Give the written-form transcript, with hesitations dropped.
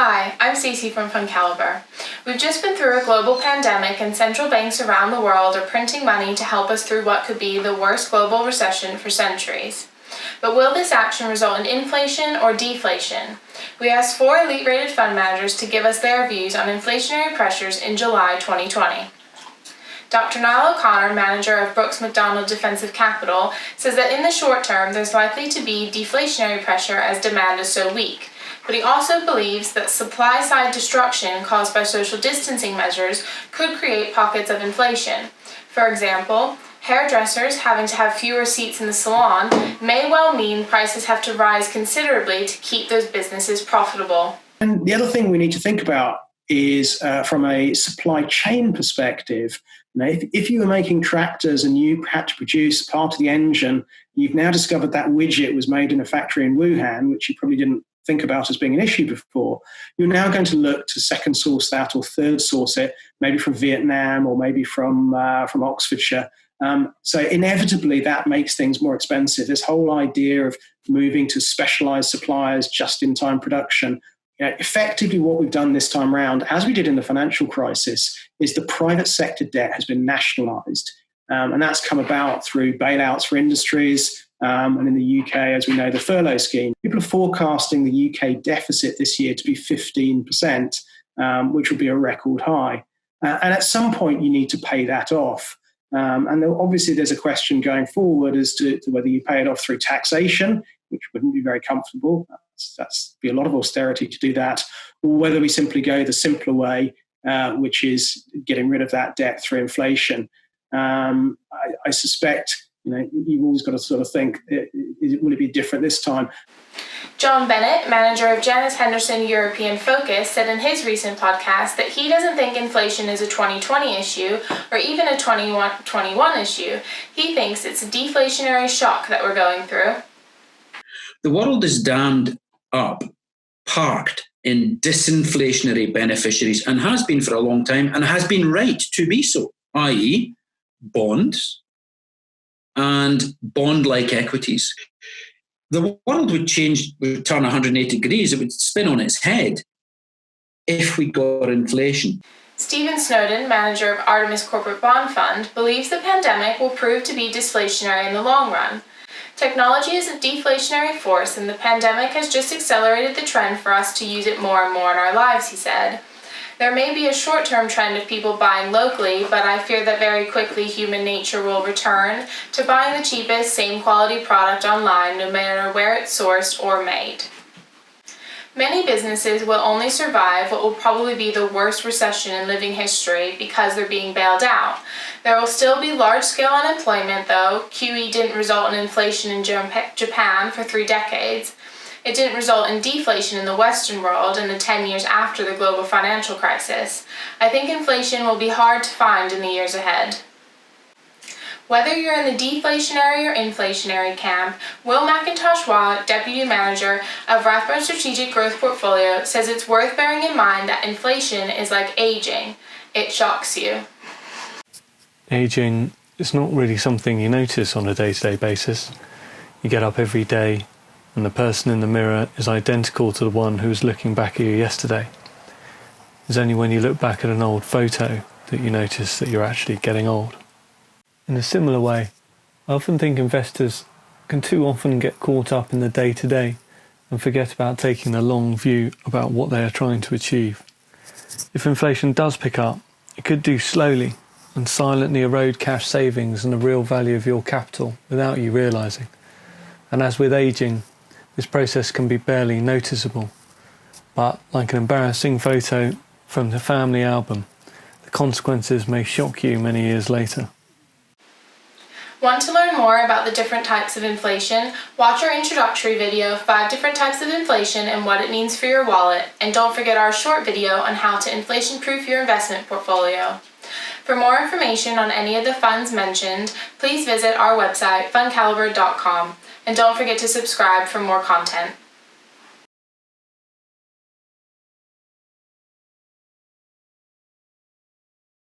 Hi, I'm Cece from FundCalibre. We've just been through a global pandemic and central banks around the world are printing money to help us through what could be the worst global recession for centuries. But will this action result in inflation or deflation? We asked 4 elite-rated fund managers to give us their views on inflationary pressures in July 2020. Dr. Nile OConnor, manager of Brooks Macdonald Defensive Capital, says that in the short term there's likely to be deflationary pressure as demand is so weak. But he also believes that supply-side destruction caused by social distancing measures could create pockets of inflation. For example, hairdressers having to have fewer seats in the salon may well mean prices have to rise considerably to keep those businesses profitable. And the other thing we need to think about is from a supply chain perspective. If you were making tractors and you had to produce part of the engine, you've now discovered that widget was made in a factory in Wuhan, which you probably didn't think about as being an issue before. You're now going to look to second source that or third source it, maybe from Vietnam or maybe from Oxfordshire. So inevitably that makes things more expensive. This whole idea of moving to specialized suppliers, just-in-time production, effectively what we've done this time around, as we did in the financial crisis, is the private sector debt has been nationalized. And that's come about through bailouts for industries, and in the UK, as we know, the furlough scheme. People are forecasting the UK deficit this year to be 15%, which will be a record high. And at some point, you need to pay that off. And obviously, there's a question going forward as to whether you pay it off through taxation, which wouldn't be very comfortable. That's be a lot of austerity to do that, or whether we simply go the simpler way, which is getting rid of that debt through inflation. I suspect, you've always got to sort of think, will it be different this time? John Bennett, manager of Janus Henderson European Focus, said in his recent podcast that he doesn't think inflation is a 2020 issue or even a 2021 issue. He thinks it's a deflationary shock that we're going through. The world is dammed up, parked in disinflationary beneficiaries, and has been for a long time, and has been right to be so, i.e. bonds and bond-like equities. The world would turn 180 degrees, it would spin on its head if we got inflation. Stephen Snowden, manager of Artemis Corporate Bond Fund, believes the pandemic will prove to be deflationary in the long run. Technology is a deflationary force, and the pandemic has just accelerated the trend for us to use it more and more in our lives, he said. There may be a short-term trend of people buying locally, but I fear that very quickly human nature will return to buying the cheapest, same-quality product online, no matter where it's sourced or made. Many businesses will only survive what will probably be the worst recession in living history because they're being bailed out. There will still be large-scale unemployment, though. QE didn't result in inflation in Japan for 3 decades. It didn't result in deflation in the Western world in the 10 years after the global financial crisis. I think inflation will be hard to find in the years ahead. Whether you're in the deflationary or inflationary camp, Will McIntosh-Waugh, Deputy Manager of Rathbone Strategic Growth Portfolio, says it's worth bearing in mind that inflation is like aging. It shocks you. Aging is not really something you notice on a day-to-day basis. You get up every day, and the person in the mirror is identical to the one who was looking back at you yesterday. It's only when you look back at an old photo that you notice that you're actually getting old. In a similar way, I often think investors can too often get caught up in the day-to-day and forget about taking the long view about what they are trying to achieve. If inflation does pick up, it could do slowly and silently erode cash savings and the real value of your capital without you realising. And as with ageing, this process can be barely noticeable, but like an embarrassing photo from the family album, the consequences may shock you many years later. Want to learn more about the different types of inflation? Watch our introductory video, 5 different types of inflation and what it means for your wallet, and don't forget our short video on how to inflation-proof your investment portfolio. For more information on any of the funds mentioned, please visit our website, fundcalibre.com. And don't forget to subscribe for more content.